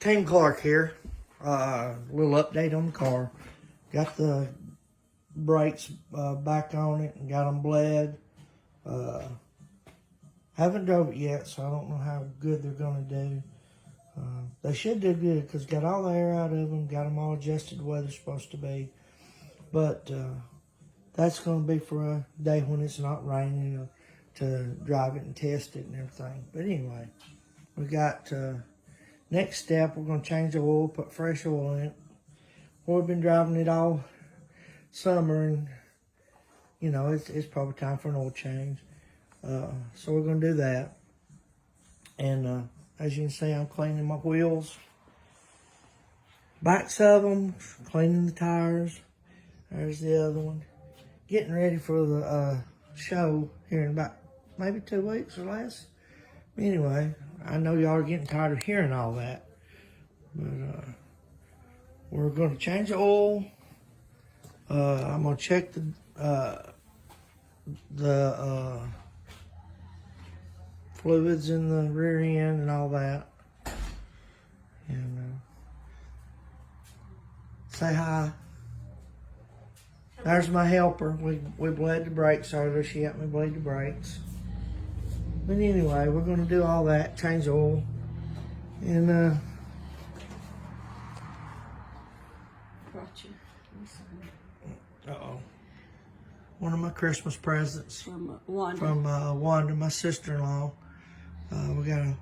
Team Clark here. Little update on the car. Got the brakes back on it and got them bled. Haven't drove it yet, so I don't know how good they're going to do. They should do good because got all the air out of them, got them all adjusted the way they're supposed to be. But that's going to be for a day when it's not raining or to drive it and test it and everything. But anyway, we got next step. We're going to change the oil, put fresh oil in it. We've been driving it all summer, and you know it's probably time for an oil change. So we're going to do that. And as you can see, I'm cleaning my wheels, backs of them, cleaning the tires. There's the other one. Getting ready for the show here in about maybe 2 weeks or less. Anyway, I know y'all are getting tired of hearing all that. But we're going to change the oil. I'm going to check the fluids in the rear end and all that. And say hi. There's my helper. We bled the brakes earlier. She helped me bleed the brakes. But anyway, we're going to do all that, change the oil. And uh-oh. One of my Christmas presents. From Wanda. From Wanda, my sister-in-law. We got to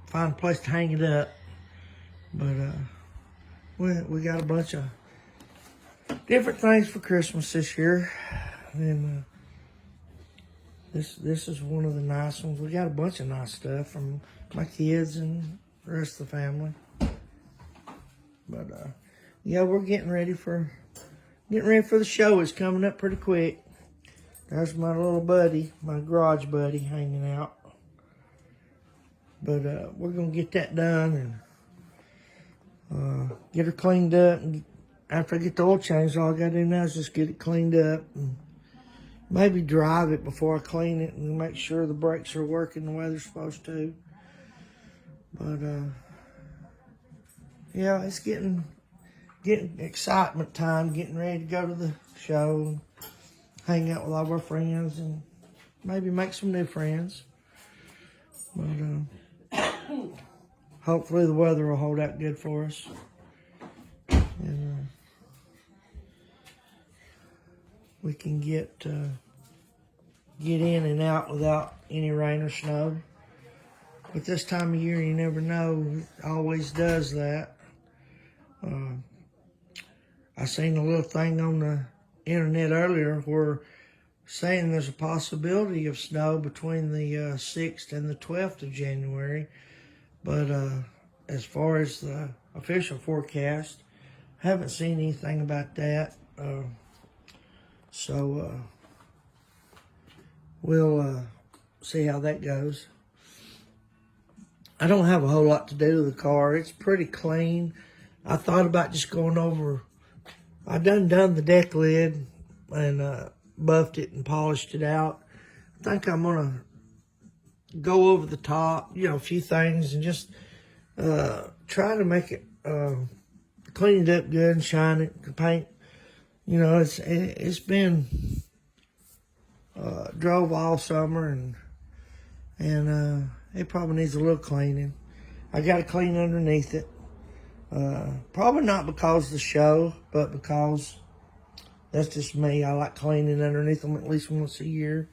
find a place to hang it up. But we got a bunch of different things for Christmas this year. And this is one of the nice ones. We got a bunch of nice stuff from my kids and the rest of the family. But yeah, we're getting ready for the show. It's coming up pretty quick. There's my little buddy, my garage buddy, hanging out. But we're gonna get that done and get her cleaned up. And after I get the oil changed, all I gotta do now is just get it cleaned up and maybe drive it before I clean it and make sure the brakes are working the way they're supposed to. But yeah, it's getting excitement time, getting ready to go to the show, hang out with all of our friends, and maybe make some new friends. But hopefully the weather will hold out good for us. And we can get in and out without any rain or snow. But this time of year, you never know. It always does that. I seen a little thing on the internet earlier where saying there's a possibility of snow between the 6th and the 12th of January. But as far as the official forecast, haven't seen anything about that. So we'll see how that goes. I don't have a whole lot to do with the car. It's pretty clean. I thought about just going over. I done the deck lid and buffed it and polished it out. I think I'm gonna go over the top, a few things, and just try to make it clean it up good and shine it. The paint, it's been drove all summer and it probably needs a little cleaning. I got to clean underneath it. Probably not because of the show, but because that's just me. I like cleaning underneath them at least once a year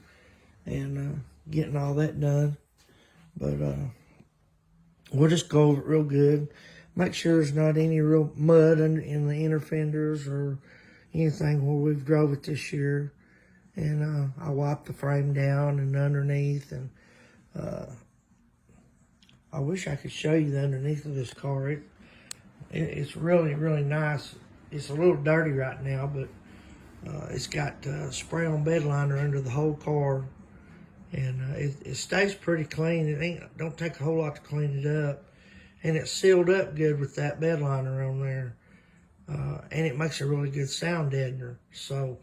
and getting all that done. But we'll just go over it real good. Make sure there's not any real mud in the inner fenders or anything where we've drove it this year. And I'll wipe the frame down and underneath. And I wish I could show you the underneath of this car. It's really, really nice. It's a little dirty right now, but it's got spray-on bed liner under the whole car. And it stays pretty clean. It don't take a whole lot to clean it up. And it's sealed up good with that bed liner on there. And it makes a really good sound deadener. So,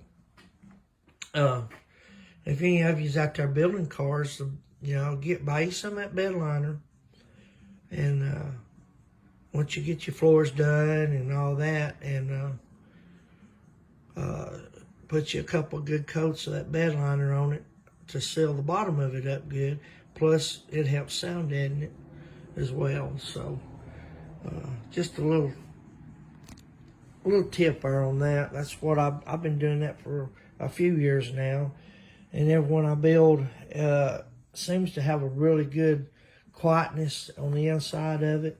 if any of you's out there building cars, buy you some of that bed liner. And once you get your floors done and all that, and put you a couple of good coats of that bed liner on it to seal the bottom of it up good. Plus, it helps sound deaden it as well. So, just a little tip there on that. That's what I've been doing that for a few years now, and everyone I build seems to have a really good quietness on the inside of it.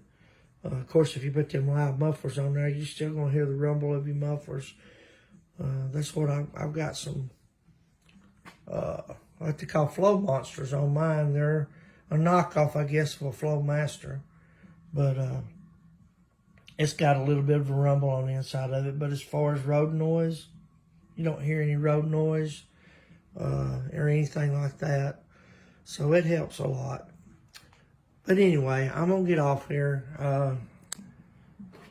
Of course, if you put them loud mufflers on there, you're still gonna hear the rumble of your mufflers. That's what I've got some what they call Flow Monsters on mine. They're a knockoff, I guess, of a Flowmaster, but it's got a little bit of a rumble on the inside of it. But as far as road noise, you don't hear any road noise or anything like that, so it helps a lot. But anyway, I'm gonna get off here,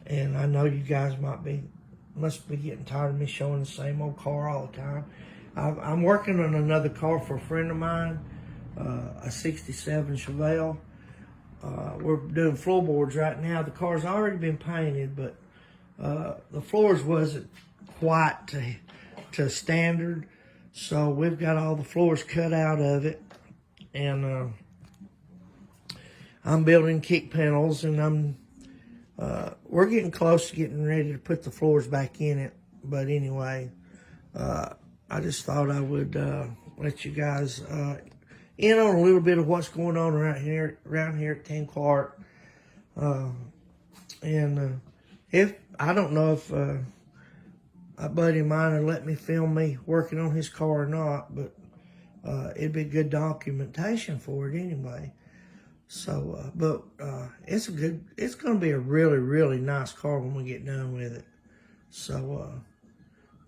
and I know you guys must be getting tired of me showing the same old car all the time. I'm working on another car for a friend of mine, a 67 Chevelle. We're doing floorboards right now. The car's already been painted, but the floors wasn't quite to standard. So we've got all the floors cut out of it. And I'm building kick panels, and we're getting close to getting ready to put the floors back in it. But anyway, I just thought I would let you guys in on a little bit of what's going on around here at Team Clark. And if I don't know if a buddy of mine would let me film me working on his car or not, but it'd be good documentation for it anyway. So, but it's going to be a really, really nice car when we get done with it. So,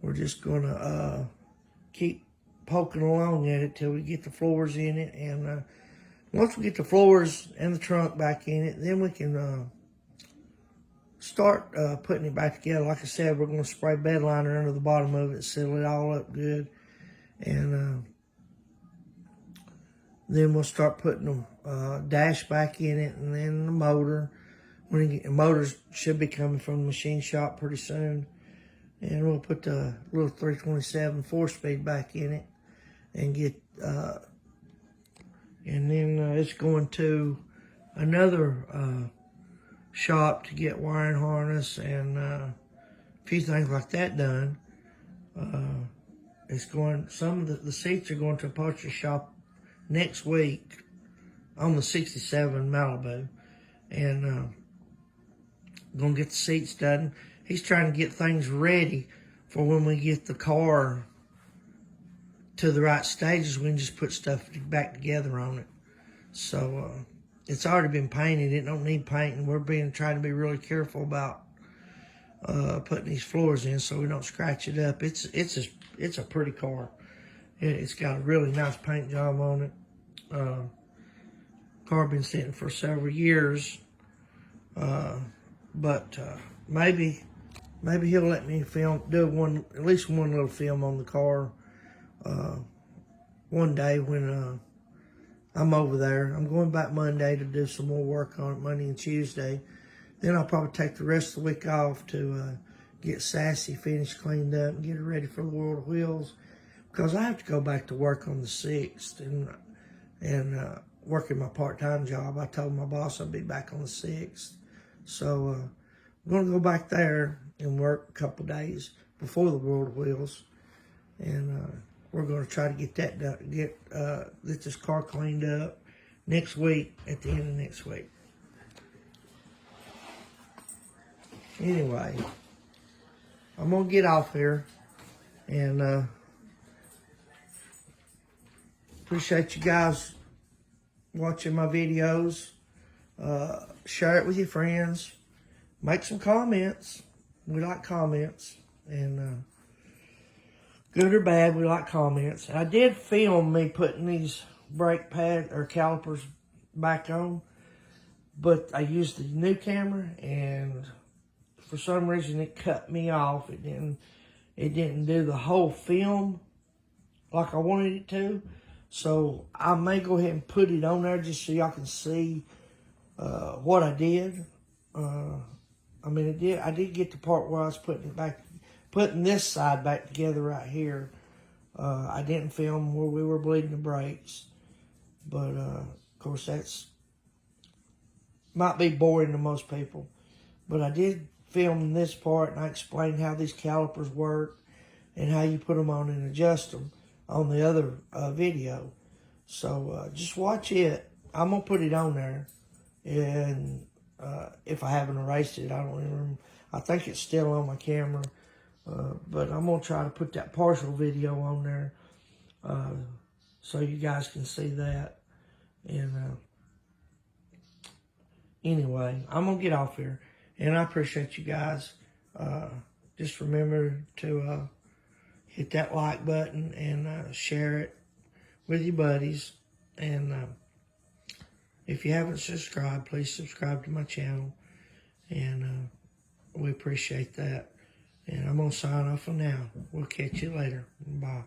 we're just going to keep poking along at it till we get the floors in it. And once we get the floors and the trunk back in it, then we can start putting it back together. Like I said, we're going to spray bed liner under the bottom of it, seal it all up good. And then we'll start putting the dash back in it, and then the motor. The motors should be coming from the machine shop pretty soon. And we'll put the little 327 4-speed back in it and get, and then it's going to another shop to get wiring harness and a few things like that done. Some of the seats are going to a upholstery shop next week on the 67 Malibu, and gonna get the seats done. He's trying to get things ready for when we get the car to the right stages. We can just put stuff back together on it. So it's already been painted. It don't need painting. We're trying to be really careful about putting these floors in so we don't scratch it up. It's a pretty car. It's got a really nice paint job on it. Car been sitting for several years, but maybe he'll let me do at least one little film on the car one day when I'm over there. I'm going back Monday to do some more work on it, Monday and Tuesday. Then I'll probably take the rest of the week off to get Sassy finished, cleaned up, and get her ready for the World of Wheels, because I have to go back to work on the 6th and working my part-time job. I told my boss I'd be back on the 6th. So I'm going to go back there and work a couple days before the World of Wheels. And we're going to try to get that done, get this car cleaned up next week, at the end of next week. Anyway, I'm going to get off here, and appreciate you guys watching my videos. Share it with your friends. Make some comments. We like comments. And good or bad, we like comments. I did film me putting these brake pad or calipers back on, but I used the new camera, and for some reason it cut me off. It didn't do the whole film like I wanted it to. So I may go ahead and put it on there just so y'all can see what I did. I mean, I did get the part where I was putting this side back together right here. I didn't film where we were bleeding the brakes, but of course that's might be boring to most people. But I did film this part, and I explained how these calipers work and how you put them on and adjust them on the other video. So just watch it. I'm gonna put it on there, and if I haven't erased it, I don't even remember. I think it's still on my camera, but I'm gonna try to put that partial video on there so you guys can see that. And anyway, I'm gonna get off here, and I appreciate you guys. Just remember to hit that like button and share it with your buddies. And if you haven't subscribed, please subscribe to my channel, and we appreciate that. And I'm gonna sign off for now. We'll catch you later. Bye.